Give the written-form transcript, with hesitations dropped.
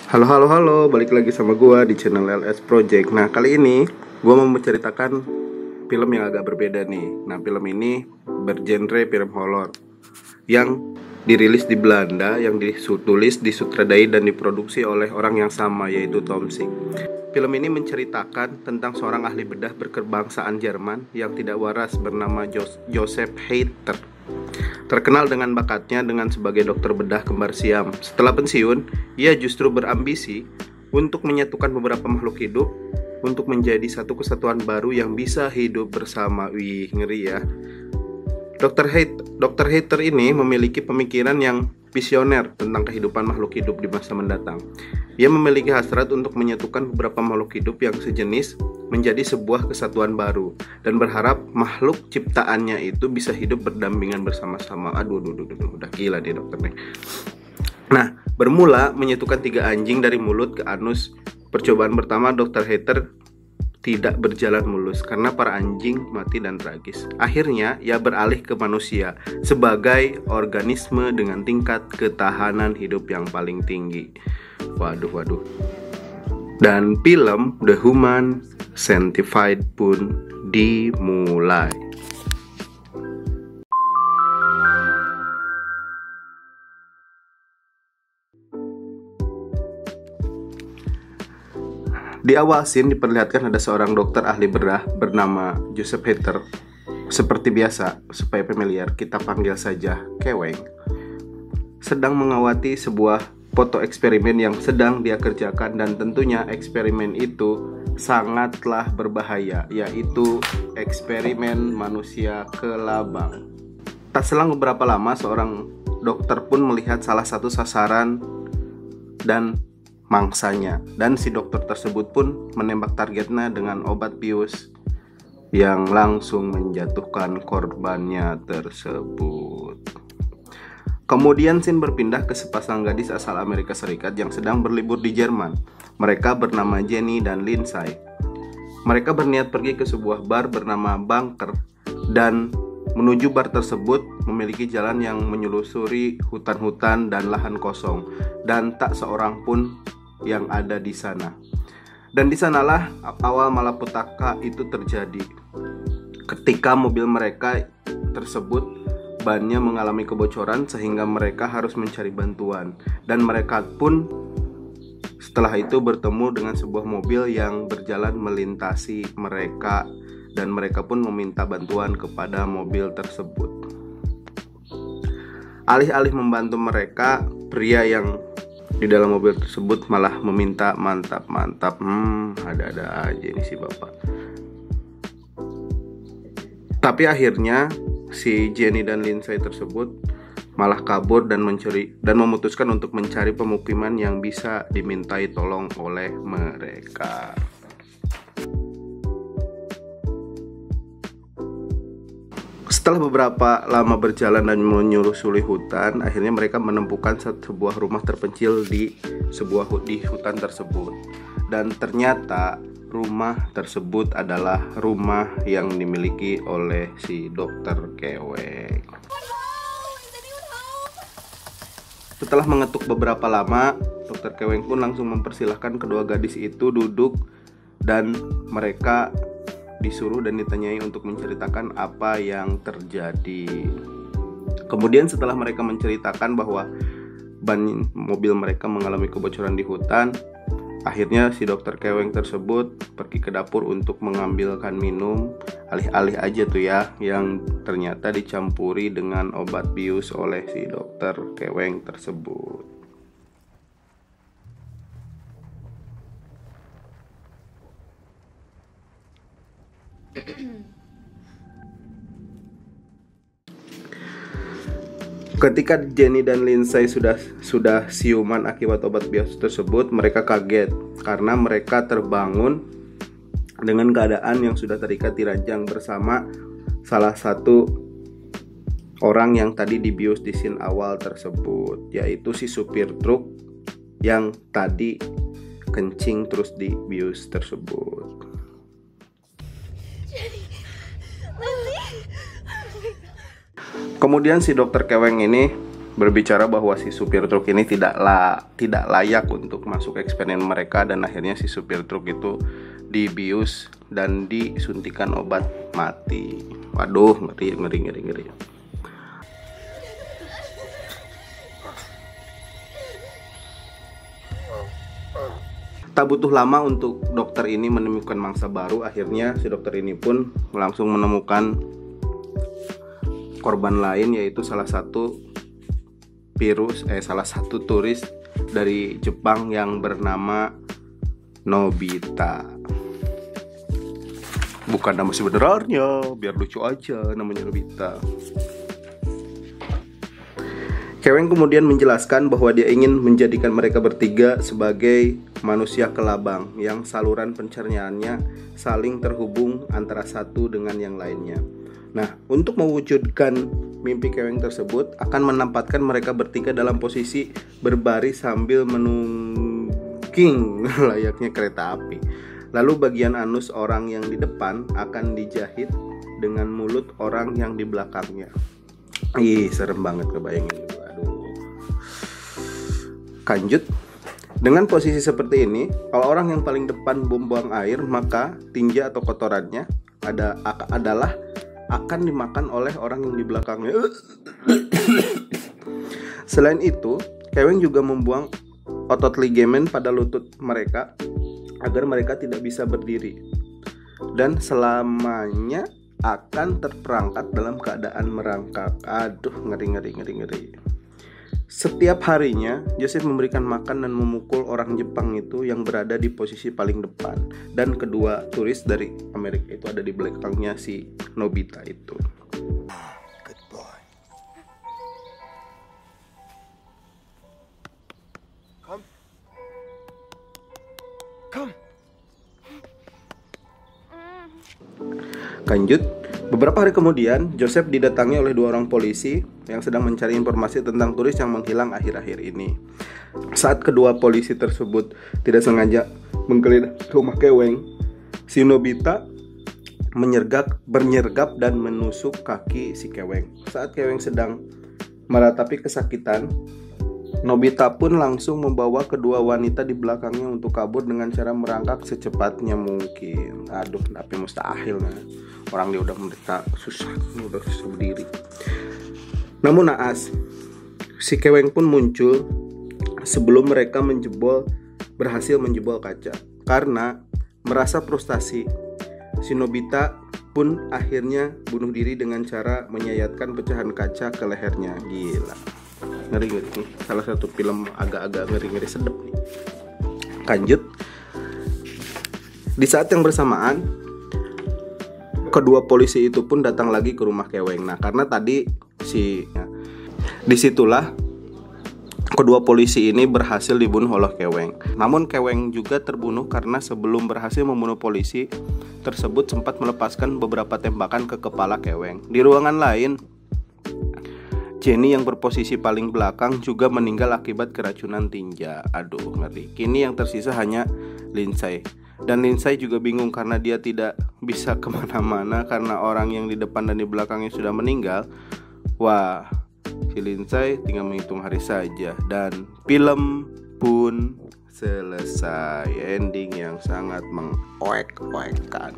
Halo halo halo, balik lagi sama gua di channel LS Project. Nah, kali ini gua mau menceritakan film yang agak berbeda nih. Nah, film ini bergenre film horor yang dirilis di Belanda, yang ditulis, disutradai dan diproduksi oleh orang yang sama, yaitu Tom Sink. Film ini menceritakan tentang seorang ahli bedah berkebangsaan Jerman yang tidak waras bernama Joseph Heither. Terkenal dengan bakatnya dengan sebagai dokter bedah kembar siam. Setelah pensiun, ia justru berambisi untuk menyatukan beberapa makhluk hidup untuk menjadi satu kesatuan baru yang bisa hidup bersama. Wih, ngeri ya. Dr. Hater ini memiliki pemikiran yang visioner tentang kehidupan makhluk hidup di masa mendatang. Ia memiliki hasrat untuk menyatukan beberapa makhluk hidup yang sejenis menjadi sebuah kesatuan baru dan berharap makhluk ciptaannya itu bisa hidup berdampingan bersama-sama. Aduh, udah gila nih dokter nih. Nah, bermula menyatukan 3 anjing dari mulut ke anus. Percobaan pertama Dr. Hater tidak berjalan mulus karena para anjing mati dan tragis. Akhirnya ia beralih ke manusia sebagai organisme dengan tingkat ketahanan hidup yang paling tinggi. Waduh. Dan film The Human Centipede pun dimulai. Di awal scene diperlihatkan ada seorang dokter ahli bedah bernama Joseph Heither. Seperti biasa, supaya familiar, kita panggil saja Keweng. Sedang mengawati sebuah foto eksperimen yang sedang dia kerjakan, dan tentunya eksperimen itu sangatlah berbahaya, yaitu eksperimen manusia kelabang. Tak selang beberapa lama, seorang dokter pun melihat salah satu sasaran dan mangsanya, dan si dokter tersebut pun menembak targetnya dengan obat bius yang langsung menjatuhkan korbannya tersebut. Kemudian scene berpindah ke sepasang gadis asal Amerika Serikat yang sedang berlibur di Jerman. Mereka bernama Jenny dan Lindsay. Mereka berniat pergi ke sebuah bar bernama Bunker, dan menuju bar tersebut memiliki jalan yang menyelusuri hutan-hutan dan lahan kosong, dan tak seorang pun yang ada di sana. Dan di sanalah awal malapetaka itu terjadi. Ketika mobil mereka tersebut bannya mengalami kebocoran sehingga mereka harus mencari bantuan, dan mereka pun setelah itu bertemu dengan sebuah mobil yang berjalan melintasi mereka, dan mereka pun meminta bantuan kepada mobil tersebut. Alih-alih membantu mereka, pria yang di dalam mobil tersebut malah meminta mantap. Ada-ada aja ini si bapak. Tapi akhirnya si Jenny dan Lindsay tersebut malah kabur dan memutuskan untuk mencari pemukiman yang bisa dimintai tolong oleh mereka. Setelah beberapa lama berjalan dan menyusuri hutan, akhirnya mereka menemukan sebuah rumah terpencil di hutan tersebut. Dan ternyata rumah tersebut adalah rumah yang dimiliki oleh si dokter Keweng. Setelah mengetuk beberapa lama, dokter Keweng pun langsung mempersilahkan kedua gadis itu duduk, dan mereka disuruh dan ditanyai untuk menceritakan apa yang terjadi. Kemudian setelah mereka menceritakan bahwa ban mobil mereka mengalami kebocoran di hutan, akhirnya si dokter Keweng tersebut pergi ke dapur untuk mengambilkan minum, alih-alih aja tuh ya, yang ternyata dicampuri dengan obat bius oleh si dokter Keweng tersebut. Ketika Jenny dan Lindsay sudah siuman akibat obat bius tersebut, mereka kaget karena mereka terbangun dengan keadaan yang sudah terikat di ranjang bersama salah satu orang yang tadi dibius di scene awal tersebut, yaitu si supir truk yang tadi kencing terus dibius tersebut. Kemudian si dokter Keweng ini berbicara bahwa si supir truk ini tidak layak untuk masuk eksperimen mereka, dan akhirnya si supir truk itu dibius dan disuntikan obat mati. Waduh, ngeri. Tak butuh lama untuk dokter ini menemukan mangsa baru. Akhirnya si dokter ini pun langsung menemukan korban lain, yaitu salah satu turis dari Jepang yang bernama Nobita. Bukan nama sebenarnya, biar lucu aja namanya Nobita. Keweng kemudian menjelaskan bahwa dia ingin menjadikan mereka bertiga sebagai manusia kelabang yang saluran pencernaannya saling terhubung antara satu dengan yang lainnya. Nah, untuk mewujudkan mimpi Keweng tersebut akan menempatkan mereka bertiga dalam posisi berbaris sambil menungging layaknya kereta api. Lalu bagian anus orang yang di depan akan dijahit dengan mulut orang yang di belakangnya. Ih, serem banget kebayangin. Lanjut, dengan posisi seperti ini, kalau orang yang paling depan membuang air, maka tinja atau kotorannya akan dimakan oleh orang yang di belakangnya. Selain itu, Keweng juga membuang otot ligamen pada lutut mereka agar mereka tidak bisa berdiri dan selamanya akan terperangkap dalam keadaan merangkak. Aduh, ngeri. Setiap harinya, Joseph memberikan makan dan memukul orang Jepang itu yang berada di posisi paling depan, dan kedua turis dari Amerika itu ada di belakangnya si Nobita itu. Good boy. Come. Lanjut, beberapa hari kemudian, Joseph didatangi oleh dua orang polisi yang sedang mencari informasi tentang turis yang menghilang akhir-akhir ini. Saat kedua polisi tersebut tidak sengaja menggeledah rumah Keweng, si Nobita bernyergap dan menusuk kaki si Keweng. Saat Keweng sedang meratapi kesakitan, Nobita pun langsung membawa kedua wanita di belakangnya untuk kabur dengan cara merangkak secepatnya mungkin. Aduh, tapi mustahil nah. Orang dia udah susah berdiri. Namun naas, si Keweng pun muncul sebelum mereka berhasil menjebol kaca. Karena merasa frustasi, si Nobita pun akhirnya bunuh diri dengan cara menyayatkan pecahan kaca ke lehernya. Gila, ngeri nih. Salah satu film agak-agak ngeri sedep nih. Lanjut, di saat yang bersamaan, kedua polisi itu pun datang lagi ke rumah Keweng. Nah, karena tadi disitulah kedua polisi ini berhasil dibunuh oleh Keweng. Namun Keweng juga terbunuh karena sebelum berhasil membunuh polisi tersebut sempat melepaskan beberapa tembakan ke kepala Keweng. Di ruangan lain, Jenny yang berposisi paling belakang juga meninggal akibat keracunan tinja. Aduh, ngeri. Kini yang tersisa hanya Lindsay. Dan Lindsay juga bingung karena dia tidak bisa kemana-mana karena orang yang di depan dan di belakangnya sudah meninggal. Wah, si Lindsay tinggal menghitung hari saja. Dan film pun selesai. Ending yang sangat mengoek-oekkan.